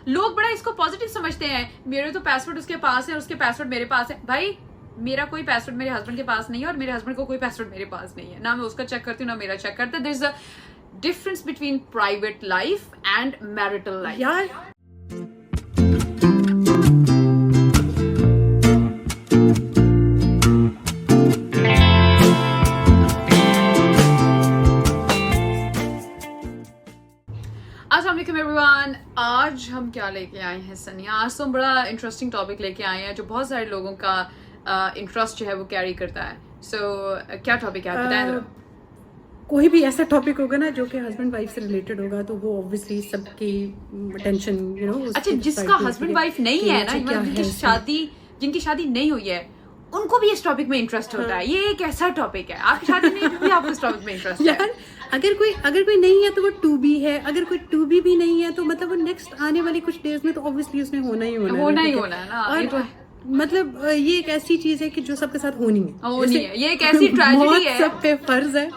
लोग बड़ा इसको पॉजिटिव समझते हैं, मेरे तो पासवर्ड उसके पास है और उसके पासवर्ड मेरे पास है। भाई मेरा कोई पासवर्ड मेरे हस्बैंड के पास नहीं है और मेरे हस्बैंड को कोई पासवर्ड मेरे पास नहीं है, ना मैं उसका चेक करती हूँ ना मेरा चेक करता है। There is a difference between private life and marital life. यार अस्सलाम वालेकुम एवरीवन, आज हम क्या लेके आए हैं सनिया? आज तो हम बड़ा इंटरेस्टिंग टॉपिक लेके आए हैं जो बहुत सारे लोगों का इंटरेस्ट जो है वो कैरी करता है। सो क्या टॉपिक है आप बताएं जरा। कोई भी ऐसा टॉपिक होगा ना जो कि हस्बैंड वाइफ से रिलेटेड होगा तो वो ऑब्वियसली सबकी अटेंशन अच्छा, जिसका हस्बैंड वाइफ नहीं है ना, जिनकी शादी नहीं हुई है उनको भी इस टॉपिक में इंटरेस्ट होता है। ये एक ऐसा टॉपिक है, आपकी शादी नहीं हुई आपको इस टॉपिक में इंटरेस्ट है। अगर कोई नहीं है तो वो टू बी है, अगर कोई टू बी भी नहीं है तो मतलब वो नेक्स्ट आने वाली कुछ डेज में तो ऑब्वियसली उसमें होना ही होना है ना। और मतलब ये एक ऐसी चीज है कि जो सबके साथ होनी है, ये एक ऐसी ट्रेजेडी है, सब पे फर्ज है।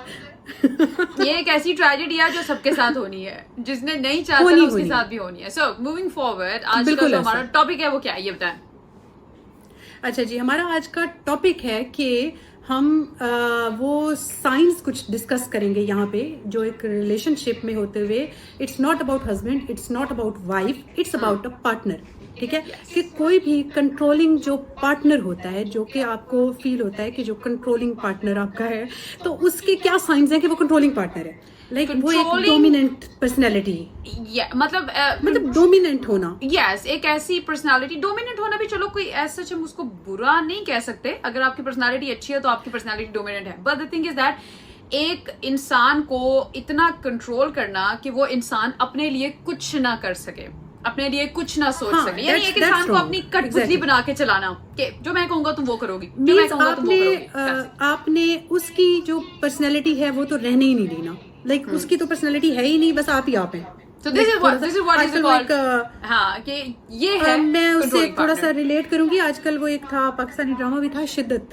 ये एक ऐसी ट्रेजेडी है जो सबके साथ होनी है, जिसने नहीं चाहता उसके साथ भी होनी है। सो मूविंग फॉरवर्ड, आज का जो हमारा टॉपिक है वो क्या है ये बताएं। अच्छा जी, हमारा आज का टॉपिक है कि हम वो साइंस कुछ डिस्कस करेंगे यहाँ पे जो एक रिलेशनशिप में होते हुए it's not about husband, it's not about wife, it's about a partner. ठीक है कि कोई भी कंट्रोलिंग जो पार्टनर होता है, जो कि आपको फील होता है कि जो कंट्रोलिंग पार्टनर आपका है, तो उसके क्या साइंस हैं कि वो कंट्रोलिंग पार्टनर है। लाइक वो एक डोमिनेंट पर्सनैलिटी, मतलब डोमिनेंट होना। यस, एक ऐसी पर्सनालिटी, डोमिनेंट होना भी चलो कोई ऐसा हम उसको बुरा नहीं कह सकते। अगर आपकी पर्सनालिटी अच्छी है तो आपकी पर्सनालिटी डोमिनेंट है, but the thing is that एक इंसान को इतना कंट्रोल करना कि वो इंसान अपने लिए कुछ ना कर सके, अपने लिए कुछ ना सोच सके। यानी एक इंसान को अपनी कठपुतली बना के चलाना कि जो मैं कहूंगा तुम वो करोगी, जो मैं कहूंगा तुम वो करोगी। आपने उसकी जो पर्सनैलिटी है वो तो रहने ही नहीं देना। लाइक उसकी तो पर्सनैलिटी है ही नहीं, बस आप ही आप हैं। So this is what is called, हाँ, कि ये है। मैं उससे थोड़ा सा रिलेट करूंगी। आजकल वो एक था पाकिस्तानी ड्रामा भी था शिद्दत,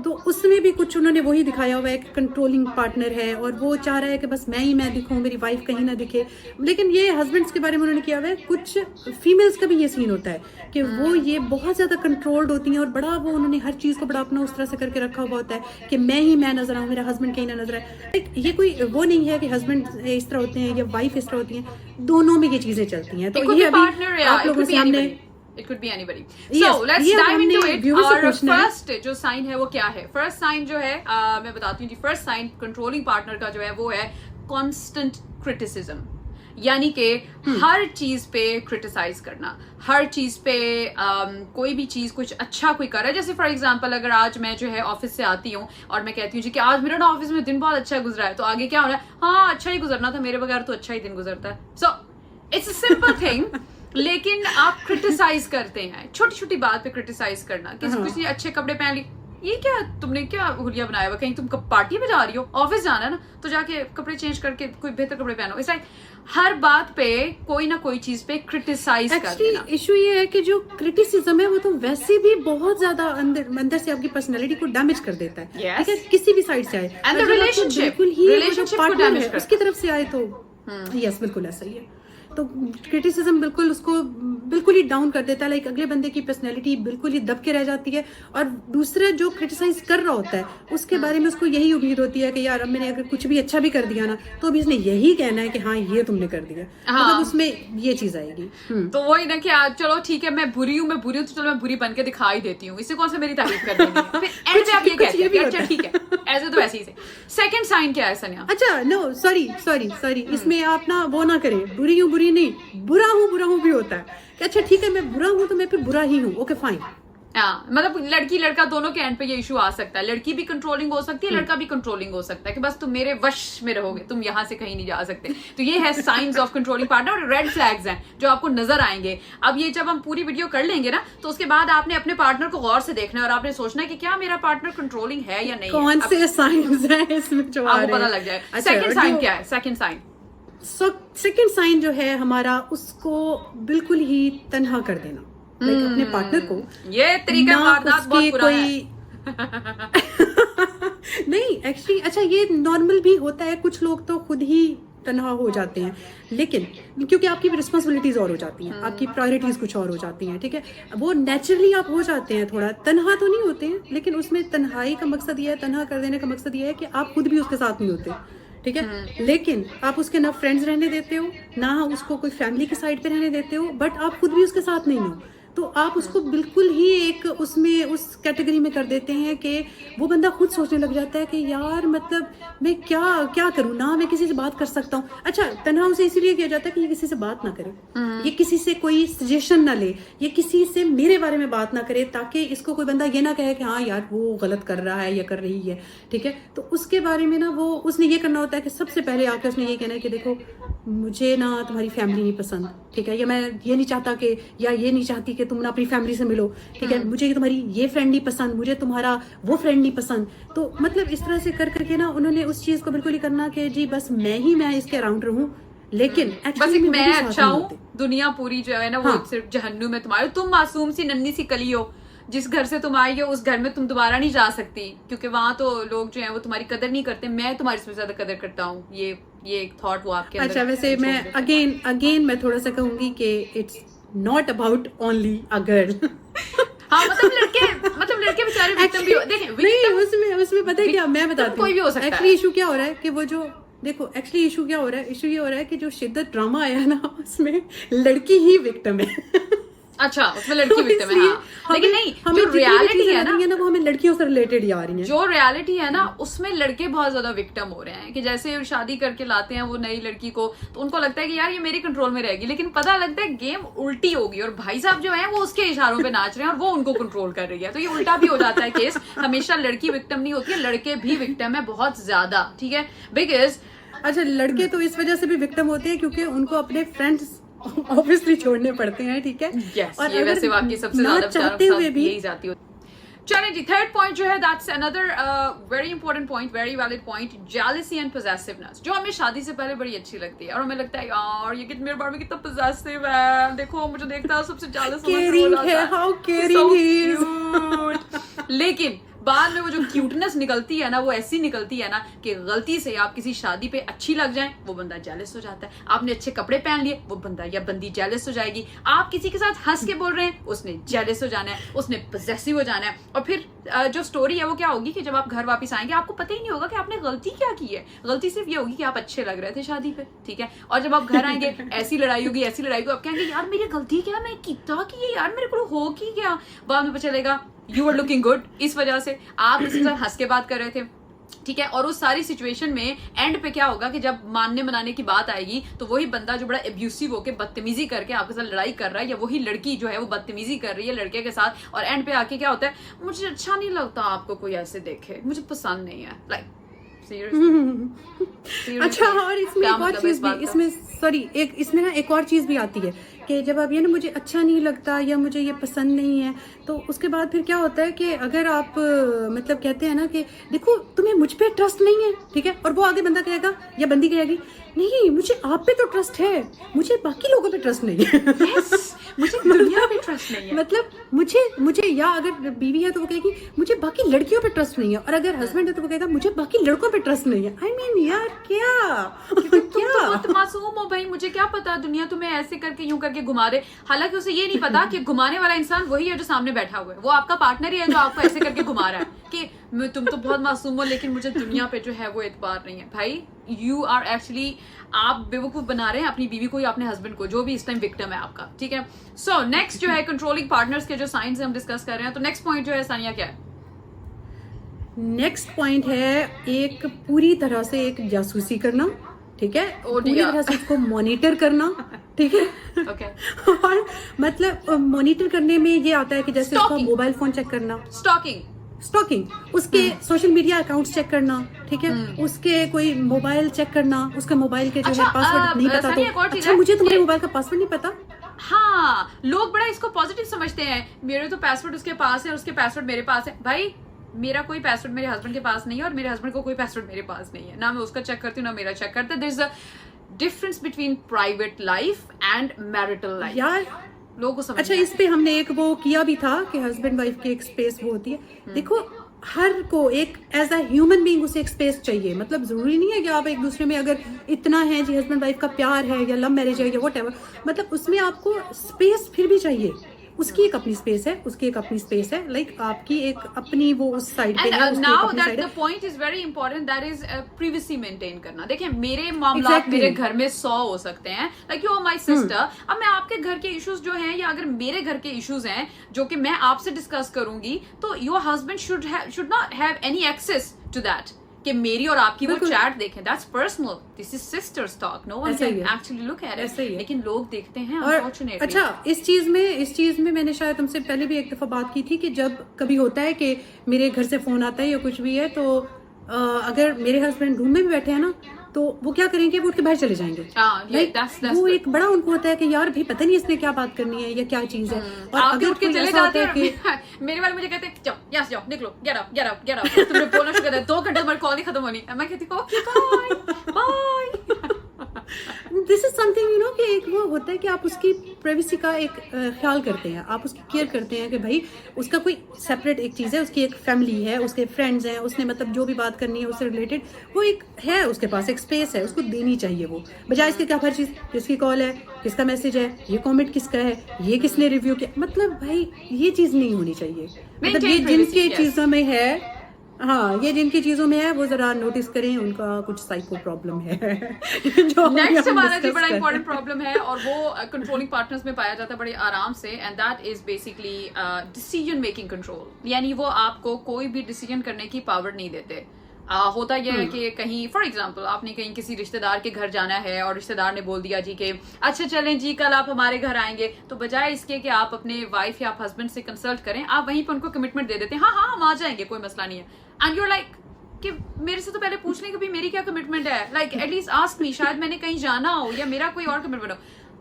तो उसमें भी कुछ उन्होंने वही दिखाया हुआ है, एक कंट्रोलिंग पार्टनर है और वो चाह रहा है कि बस मैं दिखूं, मेरी वाइफ कहीं ना दिखे। लेकिन ये हस्बैंड्स के बारे में उन्होंने किया हुआ है। कुछ फीमेल्स का भी ये सीन होता है कि वो ये बहुत ज्यादा कंट्रोल्ड होती हैं और बड़ा वो उन्होंने हर चीज को बड़ा अपना उस तरह से करके रखा हुआ होता है कि मैं नजर आऊं, मेरा हस्बैंड कहीं ना नजर आए। ये कोई वो नहीं है कि हस्बैंड इस तरह होते हैं या वाइफ इस तरह होती है, दोनों में ये चीजें चलती हैं। तो ये अभी आप लोगों के सामने It could be anybody. So let's dive into it. और फर्स्ट जो साइन है वो क्या है? फर्स्ट साइन जो है मैं बताती हूँ जी। फर्स्ट साइन कंट्रोलिंग पार्टनर का जो है वो है कांस्टेंट क्रिटिसिज्म, यानी कि हर चीज पे क्रिटिसाइज करना, हर चीज पे कोई भी चीज कुछ अच्छा कोई कर रहा है। जैसे फॉर एग्जांपल अगर आज मैं जो है ऑफिस से आती हूँ और मैं कहती हूँ जी कि आज मेरा ना ऑफिस में दिन बहुत अच्छा गुजरा है, तो आगे क्या हो रहा है? हाँ, अच्छा ही गुजरना था, मेरे बगैर तो अच्छा ही दिन गुजरता है। So it's a simple thing, लेकिन आप क्रिटिसाइज करते हैं, छोटी छोटी बात पे क्रिटिसाइज करना। किसी अच्छे कपड़े पहन ली, ये क्या तुमने क्या हुलिया बनाया हुआ, कहीं तुम पार्टी में जा रही हो, ऑफिस जाना है ना, तो जाके कपड़े चेंज करके कोई बेहतर कपड़े पहनो। इट्स लाइक हर बात पे कोई ना कोई चीज पे क्रिटिसाइज कर देना। इशू ये है कि जो क्रिटिसिज्म है वो तो वैसे भी बहुत ज्यादा अंदर से आपकी पर्सनालिटी को डैमेज कर देता है। ठीक है, किसी भी साइड से आए, एंड द रिलेशनशिप को डैमेज कर, उसकी तरफ से आए तो यस बिल्कुल ऐसा ही है। तो क्रिटिसिज्म बिल्कुल उसको बिल्कुल ही डाउन कर देता है। लाइक अगले बंदे की पर्सनैलिटी बिल्कुल ही दब के रह जाती है और दूसरा जो क्रिटिसाइज कर रहा होता है उसके बारे में उसको यही उम्मीद होती है कि यार अब मैंने अगर कुछ भी अच्छा भी कर दिया ना तो अभी इसने यही कहना है कि हाँ ये तुमने कर दिया। मतलब उसमें ये चीज आएगी। तो वही ना कि चलो ठीक है मैं बुरी हूँ तो चलो मैं बुरी बन के दिखा ही देती हूँ, इससे कौन सा मेरी तारीफ कर देंगे। फिर एंड पे आप ये कहते हैं अच्छा ठीक है, ऐसे तो ऐसे ही से। सेकंड साइन क्या है सनिया? अच्छा नो सॉरी इसमें आप ना वो ना करें, बुरी हूँ नहीं, बुरा हूँ भी होता है कि अच्छा ठीक है मैं बुरा हूँ तो मैं फिर बुरा ही हूँ, ओके फाइन। हाँ, मतलब लड़की लड़का दोनों के एंड पे ये इशू आ सकता है। लड़की भी कंट्रोलिंग हो सकती है, लड़का भी कंट्रोलिंग हो सकता है कि बस तुम मेरे वश में रहोगे, तुम यहाँ से कहीं नहीं जा सकते। तो ये है साइंस ऑफ कंट्रोलिंग पार्टनर और रेड फ्लैग्स हैं जो आपको नजर आएंगे। अब ये जब हम पूरी वीडियो कर लेंगे ना तो उसके बाद आपने अपने पार्टनर को गौर से देखना है और आपने सोचना है कि क्या मेरा पार्टनर कंट्रोलिंग है या नहीं। कौन से साइंस है इसमें जो आपको पता लग जाए। सेकंड साइन क्या है? सेकंड साइन जो है हमारा, उसको बिल्कुल ही तन्हा कर देना। लाइक अपने पार्टनर को, ये तरीका वारदात बहुत पुराना है। नहीं एक्चुअली अच्छा ये नॉर्मल भी होता है। कुछ लोग तो खुद ही तन्हा हो जाते हैं, लेकिन क्योंकि आपकी रिस्पॉन्सिबिलिटीज और हो जाती हैं, आपकी प्रायोरिटीज कुछ और हो जाती हैं, ठीक है, वो नेचुरली आप हो जाते हैं, थोड़ा तन्हा तो नहीं होते हैं, लेकिन उसमें तन्हाई का मकसद ये है, तन्हा कर देने का मकसद ये है कि आप खुद भी उसके साथ नहीं होते, ठीक है, लेकिन आप उसके ना फ्रेंड्स रहने देते हो, ना उसको कोई फैमिली के साइड पे रहने देते हो, बट आप खुद भी उसके साथ नहीं हो, तो आप उसको बिल्कुल ही एक उसमें उस कैटेगरी में कर देते हैं कि वो बंदा खुद सोचने लग जाता है कि यार मतलब मैं क्या क्या करूं, ना मैं किसी से बात कर सकता हूँ। अच्छा, तन्हा उसे इसीलिए किया जाता है कि ये किसी से बात ना करे, ये किसी से कोई सजेशन ना ले, ये किसी से मेरे बारे में बात ना करे, ताकि इसको कोई बंदा ये ना कहे कि हाँ यार वो गलत कर रहा है या कर रही है, ठीक है। तो उसके बारे में ना वो उसने ये करना होता है कि सबसे पहले आकर उसने ये कहना है कि देखो मुझे ना तुम्हारी फैमिली नहीं पसंद, ठीक है, या मैं ये नहीं चाहता कि, या ये नहीं चाहती कि तुम ना अपनी फैमिली से मिलो, ठीक है, मुझे तुम्हारी ये फ्रेंड नहीं पसंद, मुझे तुम्हारा वो फ्रेंड नहीं पसंद। तो मतलब इस तरह से कर करके ना उन्होंने उस चीज को बिल्कुल ही करना कि जी बस मैं इसके अराउंड रहूं, लेकिन बस एक मैं अच्छा हूँ, दुनिया पूरी जो है ना वो सिर्फ जहन्नुम है तुम्हारी, तुम मासूम सी नन्ही सी कली हो, जिस घर से तुम आई हो उस घर में तुम दोबारा नहीं जा सकती, क्योंकि वहां तो लोग जो है वो तुम्हारी कदर नहीं करते, मैं तुम्हारी सबसे ज्यादा कदर करता हूँ। ये एक थॉट वो आपके अंदर। अच्छा, वैसे मैं अगेन मैं थोड़ा सा कहूंगी कि it's not about only a girl. हाँ, मतलब लड़के बेचारे विक्टिम भी देखें, नहीं, उसमें पता है क्या, मैं बताती हूँ, कोई भी हो सकता है। एक्चुअली इशू क्या हो रहा है कि वो जो देखो, एक्चुअली इशू क्या हो रहा है, इशू ये हो रहा है कि जो शिद्दत ड्रामा आया ना उसमें लड़की ही विक्टिम है। अच्छा, उसमें लड़की विक्टिम है, हाँ। लेकिन नहीं, जो रियलिटी है ना वो हमें लड़कियों से रिलेटेड ही आ रही है। जो रियलिटी है ना उसमें लड़के बहुत ज्यादा विक्टिम हो रहे हैं, कि जैसे शादी करके लाते हैं वो नई लड़की को, तो उनको लगता है कि यार ये मेरे कंट्रोल में रहेगी, लेकिन पता लगता है गेम उल्टी होगी और भाई साहब जो है वो उसके इशारों पे नाच रहे हैं और वो उनको कंट्रोल कर रही है। तो ये उल्टा भी हो जाता है केस, हमेशा लड़की विक्टिम नहीं होती है, लड़के भी विक्टिम है बहुत ज्यादा, ठीक है, बिकॉज अच्छा, लड़के तो इस वजह से भी विक्टिम होते हैं क्योंकि उनको अपने फ्रेंड्स ऑब्वियसली छोड़ने पड़ते हैं, ठीक है। yes, और ये वैसे वाकई सबसे ज्यादा चाहते हुए भी यही जाती होती। चलें जी, थर्ड पॉइंट जो है that's another very important point, very valid point, jealousy and possessiveness, जो हमें शादी से पहले बड़ी अच्छी लगती है और हमें लगता है यार ये मेरे बारे में कितना पोजेसिव है, देखो मुझे देखता है सबसे जेलस है, हाउ केयरिंग ही इज। लेकिन बाद में वो जो क्यूटनेस निकलती है ना वो ऐसी निकलती है ना कि गलती से आप किसी शादी पे अच्छी लग जाएं वो बंदा जेलस हो जाता है, आपने अच्छे कपड़े पहन लिए वो बंदा या बंदी जेलस हो जाएगी, आप किसी के साथ हंस के बोल रहे हैं उसने जेलस हो जाना है, उसने पोजेसिव हो जाना है, और फिर जो स्टोरी है वो क्या होगी कि जब आप घर वापस आएंगे आपको पता ही नहीं होगा कि आपने गलती क्या की है, गलती सिर्फ ये होगी कि आप अच्छे लग रहे थे शादी पे, ठीक है, और जब आप घर आएंगे ऐसी लड़ाई होगी आप कहेंगे यार मेरी गलती क्या, मैं कितना की है यार, मेरे को हो की क्या, बाद में पता चलेगा यू आर लुकिंग गुड, इस वजह से आप किसी से हंस के बात कर रहे थे, ठीक है। और उस सारी सिचुएशन में एंड पे क्या होगा कि जब मानने मनाने की बात आएगी तो वही बंदा जो बड़ा एब्यूसिव होकर बदतमीजी करके आपके साथ लड़ाई कर रहा है, या वही लड़की जो है वो बदतमीजी कर रही है लड़के के साथ, और एंड पे आके क्या होता है, मुझे अच्छा नहीं लगता आपको कोई ऐसे देखे, मुझे पसंद नहीं है, लाइक अच्छा, और इसमें एक और चीज भी, इसमें सॉरी इसमें ना एक और चीज भी आती है कि जब आप ये ना मुझे अच्छा नहीं लगता या मुझे ये पसंद नहीं है, तो उसके बाद फिर क्या होता है कि अगर आप मतलब कहते हैं ना कि देखो तुम्हें मुझ पे ट्रस्ट नहीं है, ठीक है, और वो आगे बंदा कहेगा या बंदी कहेगी नहीं मुझे आप पे तो ट्रस्ट है, मुझे बाकी लोगों पे ट्रस्ट नहीं है। yes, मुझे दुनिया पे ट्रस्ट नहीं है। मतलब मुझे या अगर बीवी है तो वो कहेगी मुझे बाकी लड़कियों पे ट्रस्ट नहीं है, और अगर हस्बैंड है तो वो कहेगा मुझे बाकी लड़कों पे ट्रस्ट नहीं है। आई मीन यार क्या तुम तो बहुत मासूम हो भाई, मुझे क्या पता दुनिया तुम्हें ऐसे करके यूं करके घुमा दे, हालांकि उसे ये नहीं पता कि घुमाने वाला इंसान वही है जो सामने बैठा हुआ है, वो आपका पार्टनर ही है जो आपको ऐसे करके घुमा रहा है कि तुम तो बहुत मासूम हो लेकिन मुझे दुनिया पे जो है वो एतबार नहीं है। भाई यू आर एक्चुअली, आप बेवकूफ बना रहे हैं अपनी बीवी को या अपने हस्बैंड को, जो भी इस टाइम विक्टिम है आपका, ठीक है। सो नेक्स्ट जो है कंट्रोलिंग पार्टनर्स के जो साइंस हम डिस्कस कर रहे हैं, तो नेक्स्ट पॉइंट जो है सानिया क्या है? नेक्स्ट पॉइंट है एक पूरी तरह से एक जासूसी करना, ठीक है, पूरी तरह से उसको मॉनिटर करना, ठीक है। okay. और मतलब मॉनिटर करने में ये आता है कि जैसे उसका मोबाइल फोन चेक करना, स्टॉकिंग, उसके सोशल मीडिया अकाउंट्स चेक करना, ठीक है, उसके कोई मोबाइल चेक करना, उसके मोबाइल के जो है पासवर्ड नहीं पता तो अच्छा मुझे तुम्हारे मोबाइल का पासवर्ड नहीं पता। हाँ, लोग बड़ा इसको पॉजिटिव समझते हैं, मेरे तो पासवर्ड उसके पास है, उसके पासवर्ड मेरे पास है। भाई मेरा कोई पासवर्ड मेरे हस्बैंड के पास नहीं है और मेरे हस्बैंड को कोई पासवर्ड मेरे पास नहीं है, ना मैं उसका चेक करती हूँ ना मेरा चेक करता है। There is a difference between private life and marital life, यार लोगों को समझ। अच्छा, इस पे हमने एक वो किया भी था कि हस्बैंड वाइफ की एक स्पेस वो होती है। देखो हर को एक एज अ ह्यूमन बीइंग उसे एक स्पेस चाहिए। मतलब जरूरी नहीं है कि आप एक दूसरे में अगर इतना है जी हस्बैंड वाइफ का प्यार है या लव मैरिज है या व्हाटएवर, मतलब उसमें आपको स्पेस फिर भी चाहिए। उसकी एक अपनी स्पेस है, उसकी एक अपनी स्पेस है, लाइक आपकी एक अपनी वो उस साइड पे है, उसकी now एक अपनी that साइड the है। point is very important, that is privacy maintain करना। देखिए मेरे मामला मेरे घर में 100 हो सकते हैं, like you are my sister। अब मैं आपके घर के इश्यूज जो हैं या अगर मेरे घर के इश्यूज हैं जो कि मैं आपसे डिस्कस करूंगी, तो your husband should not have any access to that कि मेरी और आपकी वो चैट देखें। That's personal, this is sisters talk, no one can actually look at it. लेकिन लोग देखते हैं अनफॉर्चुनेटली। अच्छा, इस चीज में मैंने शायद तुमसे पहले भी एक दफा बात की थी कि जब कभी होता है कि मेरे घर से फोन आता है या कुछ भी है, तो अगर मेरे हस्बैंड रूम में भी बैठे हैं ना, तो वो क्या करेंगे, वो उठ के बाहर चले जाएंगे। वो एक बड़ा उनको होता है कि यार भाई पता नहीं इसने क्या बात करनी है या क्या चीज है। और अगर उठ के चले जाते हैं कि मेरे वाले मुझे कहते हैं जाओ यहाँ से जाओ, निकलो, गेट अप। तुमने बोलना शुरू कर दिया, 2 घंटे हमारी कॉल ही खत्म होनी। मैं कहती हूँ okay bye. This is something you know कि एक वो होता है कि आप उसकी प्राइवेसी का एक ख्याल करते हैं, आप उसकी केयर करते हैं कि भाई उसका कोई सेपरेट एक चीज़ है, उसकी एक फैमिली है, उसके फ्रेंड्स हैं, उसने मतलब जो भी बात करनी है उससे रिलेटेड वो एक है, उसके पास एक स्पेस है, उसको देनी चाहिए वो। बजाय इसके क्या हर चीज़ किसकी कॉल है, किसका मैसेज है, ये कमेंट किसका है, ये किसने रिव्यू किया, मतलब भाई ये चीज़ नहीं होनी चाहिए। मतलब ये जिनकी चीज़ों में है, हाँ ये जिनकी चीजों में है वो जरा नोटिस करें, उनका कुछ साइको प्रॉब्लम है। जो नेक्स्ट हमारा जी बड़ा इंपॉर्टेंट प्रॉब्लम है और वो कंट्रोलिंग पार्टनर्स में पाया जाता है बड़े आराम से, and that is basically decision making control. यानी वो आपको कोई भी डिसीजन करने की पावर नहीं देते। होता यह है कि कहीं फॉर एग्जाम्पल आपने कहीं किसी रिश्तेदार के घर जाना है और रिश्तेदार ने बोल दिया जी कि अच्छा चलें जी कल आप हमारे घर आएंगे, तो बजाय इसके कि आप अपने वाइफ या आप हस्बैंड से कंसल्ट करें, आप वहीं पर उनको कमिटमेंट दे देते हैं, हाँ हम आ जाएंगे, कोई मसला नहीं है। एंड यूर लाइक कि मेरे से तो पहले पूछ लें कि भाई मेरी क्या कमिटमेंट है, लाइक एटलीस्ट आस्क मी, शायद मैंने कहीं जाना हो या मेरा कोई और कमिटमेंट हो।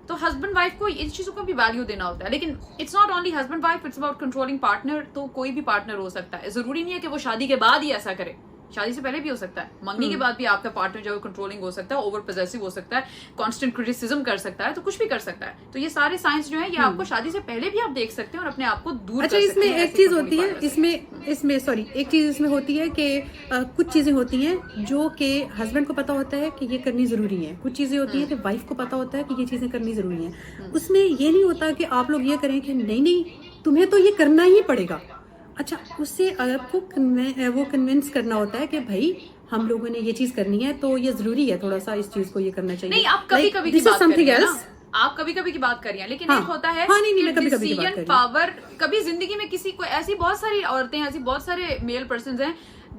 तो हस्बैंड वाइफ को इन चीजों को भी वैल्यू देना होता है। लेकिन it's not only husband wife, it's about controlling partner. तो कोई भी पार्टनर हो सकता है, जरूरी नहीं है कि वो शादी के बाद ही ऐसा करे, शादी से पहले भी हो सकता है, मंगनी के बाद भी आपका पार्टनर जो है कंट्रोलिंग हो सकता है, ओवर पॉसेसिव हो सकता है, कांस्टेंट क्रिटिसिज्म कर सकता है, तो कुछ भी कर सकता है। तो ये सारे साइंस जो है ये आपको शादी से पहले भी आप देख सकते हैं और अपने आप को दूर कर सकते हैं। इसमें एक चीज होती है, एक चीज इसमें होती है कि कुछ चीजें होती हैं जो कि हस्बैंड को पता होता है कि ये करनी जरूरी है, कुछ चीजें होती हैं कि वाइफ को पता होता है कि ये चीजें करनी जरूरी हैं। उसमें ये नहीं होता कि आप लोग ये करें कि नहीं तुम्हें तो ये करना ही पड़ेगा। अच्छा, उससे आपको वो कन्विंस करना होता है कि भाई हम लोगों ने ये चीज करनी है तो ये जरूरी है, थोड़ा सा इस चीज को ये करना चाहिए। नहीं, आप कभी-कभी की बात कर रही हैं ना, आप कभी-कभी की बात कर रही हैं, लेकिन एक होता है डिसीजन पावर। कभी जिंदगी में किसी को ऐसी बहुत सारी औरतें, ऐसी बहुत सारे मेल पर्सन हैं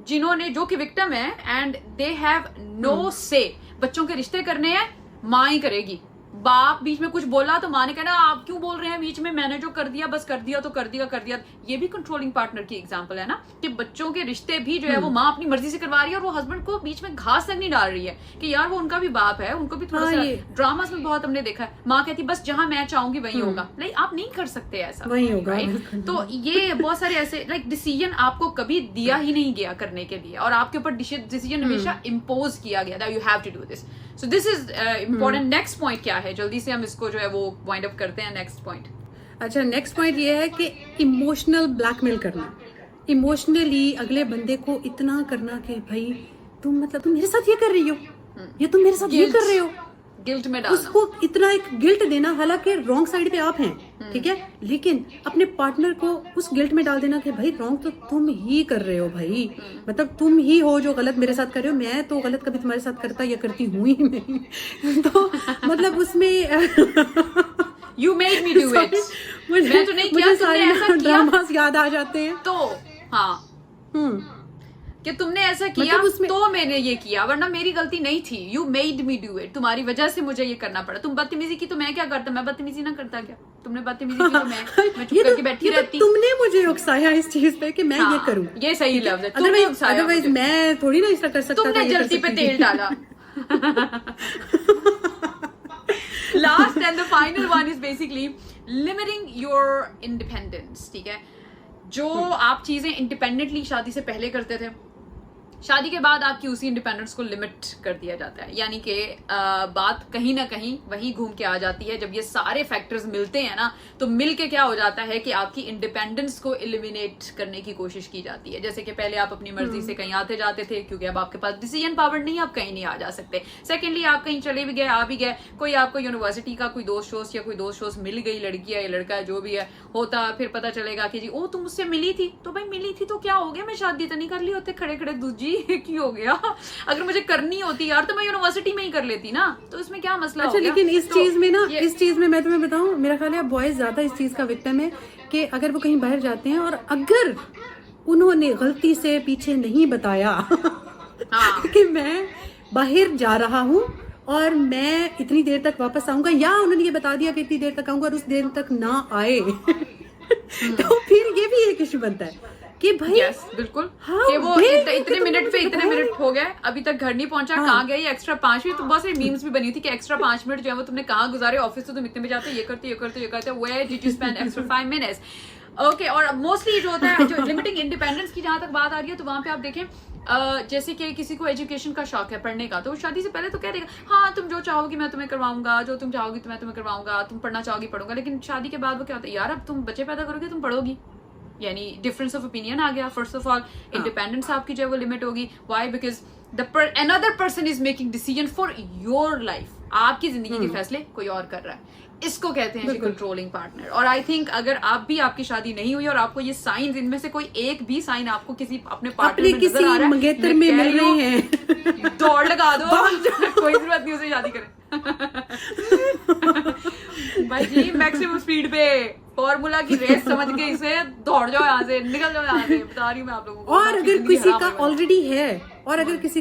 जिन्होंने जो कि विक्टिम है एंड दे हैव नो से। बच्चों के रिश्ते करने हैं, माँ ही करेगी, बाप बीच में कुछ बोला तो माँ ने कहना आप क्यों बोल रहे हैं बीच में, मैंने जो कर दिया बस कर दिया तो कर दिया। ये भी कंट्रोलिंग पार्टनर की एग्जांपल है ना, कि बच्चों के रिश्ते भी जो है वो माँ अपनी मर्जी से करवा रही है और वो हस्बैंड को बीच में घास तक नहीं डाल रही है कि यार वो उनका भी बाप है, उनको भी थोड़ा सा ड्रामास में बहुत हमने देखा है, माँ कहती बस जहां मैं चाहूंगी वही होगा। लाइक आप नहीं कर सकते ऐसा, वही होगा, राइट? तो ये बहुत सारे ऐसे लाइक डिसीजन आपको कभी दिया ही नहीं गया करने के लिए और आपके ऊपर डिसीजन हमेशा इम्पोज किया गया that you have to do this. So this is important. Next point क्या है, जल्दी से हम इसको जो है वो वाइंड अप करते हैं। नेक्स्ट पॉइंट, अच्छा नेक्स्ट पॉइंट ये है कि इमोशनल ब्लैकमेल करना, इमोशनली अगले बंदे को इतना करना कि भाई तुम मेरे साथ ये कर रही हो, ये तुम मेरे साथ ये कर रहे हो, गिल्ट में डालना, उसको इतना एक गिल्ट देना, हालांकि रॉन्ग साइड पे आप हैं, ठीक है, लेकिन अपने पार्टनर को उस गिल्ट में डाल देना कि भाई रॉन्ग तो तुम ही कर रहे हो भाई, मतलब तुम ही हो जो गलत मेरे साथ कर रहे हो, मैं तो गलत कभी तुम्हारे साथ करता या करती हुई ही नहीं। तो मतलब उसमें you made me do it, मैं तो नहीं किया, तुमने ऐसा किया, ड्रामास याद आ जाते हैं। तो हाँ कि तुमने ऐसा किया मतलब तो मैंने ये किया, वरना मेरी गलती नहीं थी। You made me do it, तुम्हारी वजह से मुझे ये करना पड़ा। तुम बदतमीजी की तो मैं क्या करता, मैं बदतमीजी ना करता क्या? तुमने बदतमीजी की तो मैं चुप करके बैठी रहती। तुमने मुझे उकसाया इस चीज पे कि मैं ये करूं, ये सही लफ्ज है, अदरवाइज मैं थोड़ी ना ऐसा कर सकता था। तुमने जल्दी पे तेल डाला। Last and the final one is basically limiting your independence. ठीक है, जो आप चीजें इंडिपेंडेंटली शादी से पहले करते थे शादी के बाद आपकी उसी इंडिपेंडेंस को लिमिट कर दिया जाता है, यानी कि बात कहीं ना कहीं वहीं घूम के आ जाती है। जब ये सारे फैक्टर्स मिलते हैं ना, तो मिल के क्या हो जाता है कि आपकी इंडिपेंडेंस को एलिमिनेट करने की कोशिश की जाती है। जैसे कि पहले आप अपनी मर्जी से कहीं आते जाते थे, क्योंकि अब आपके पास डिसीजन पावर नहीं, आप कहीं नहीं आ जा सकते। सेकेंडली, आप कहीं चले भी गए, आ भी गए, कोई आपको यूनिवर्सिटी का कोई दोस्त शोस्त या कोई दोस्त शोस्त मिल गई, लड़की है या लड़का है जो भी है, होता फिर पता चलेगा कि जी ओ तुम मुझसे मिली थी, तो भाई मिली थी तो क्या हो गया, मैं शादी तो नहीं कर ली होते खड़े खड़े दूजी की हो गया। अगर मुझे करनी होती यार तो मैं यूनिवर्सिटी में ही कर लेती ना, तो इसमें क्या मसला हो गया। लेकिन इस चीज में ना, इस चीज में मैं तुम्हें बताऊं, मेरा ख्याल है बॉयज ज्यादा इस चीज का विक्टिम है कि अगर वो कहीं बाहर जाते हैं और अगर उन्होंने गलती से पीछे नहीं बताया कि मैं बाहर जा रहा हूँ और मैं इतनी देर तक वापस आऊंगा, या उन्होंने ये बता दिया कि इतनी देर तक आऊंगा और उस देर तक ना आए तो फिर ये भी एक इशू बनता है कि भाई yes, बिल्कुल कि वो इतने मिनट पे इतने मिनट हो गए, अभी तक घर नहीं पहुंचा, कहाँ गए, ये एक्स्ट्रा 5 मिनट। तो बहुत सारी मीम्स भी बनी थी कि एक्स्ट्रा 5 मिनट जो है वो तुमने कहाँ गुजारे, ऑफिस तो तुम इतने में जाते, ये करते, where did you spend extra 5 minutes. Okay, और मोस्टली जो होता है, जो लिमिटिंग इंडिपेंडेंस की जहां तक बात आ रही है, तो वहां पे आप देखें जैसे कि किसी को एजुकेशन का शौक है, पढ़ने का, तो वो शादी से पहले तो कह देगा हाँ तुम जो चाहोगी मैं तुम्हें करवाऊंगा, जो तुम चाहोगी तो मैं तुम्हें करवाऊंगा, तुम पढ़ना चाहोगी पढ़ूंगा। लेकिन शादी के बाद वो क्या होता है, यार अब तुम बच्चे पैदा करोगे तुम पढ़ोगी, यानी डिफरेंस ऑफ ओपिनियन आ गया। फर्स्ट ऑफ ऑल इंडिपेंडेंस आपकी जो है वो लिमिट होगी। Why? Because another person is making decision for your life, आपकी जिंदगी के फैसले कोई और कर रहा है। इसको कहते हैं कंट्रोलिंग पार्टनर। और आई थिंक अगर आप भी, आपकी शादी नहीं हुई और आपको ये साइंस, इनमें से कोई एक भी साइन आपको किसी अपने पार्टनर में नजर आ रहा है, मंगेतर में मिल रहे हैं, दौड़ लगा दो, कोई जरूरत नहीं उसे शादी करें। भाई जी मैक्सिमम स्पीड पे फॉर्मूला की रेस समझ के इसे दौड़ जाओ यहाँ से, निकल जाओ यहाँ से, बता रही हूँ मैं आप लोगों को। और अगर किसी का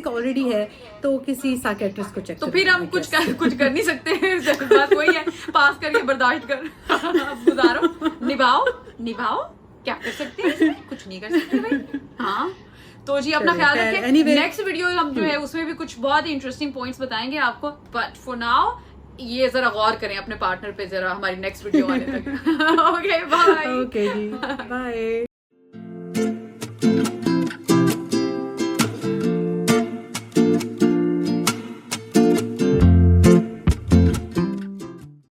ऑलरेडी है तो किसी साइकियाट्रिस्ट को चेक, तो फिर हम कुछ कर नहीं सकते। बात वही है, पास करिए, बर्दाश्त कर, गुजारो, निभाओ, क्या कर सकते हैं, कुछ नहीं कर सकते भाई। हाँ तो जी अपना ख्याल रखें। नेक्स्ट वीडियो हम जो है उसमें भी कुछ बहुत ही इंटरेस्टिंग पॉइंट्स बताएंगे आपको, बट फॉर नाउ ये जरा गौर करें अपने पार्टनर पे जरा, हमारी नेक्स्ट वीडियो आने तक। Okay bye. ओके जी बाय।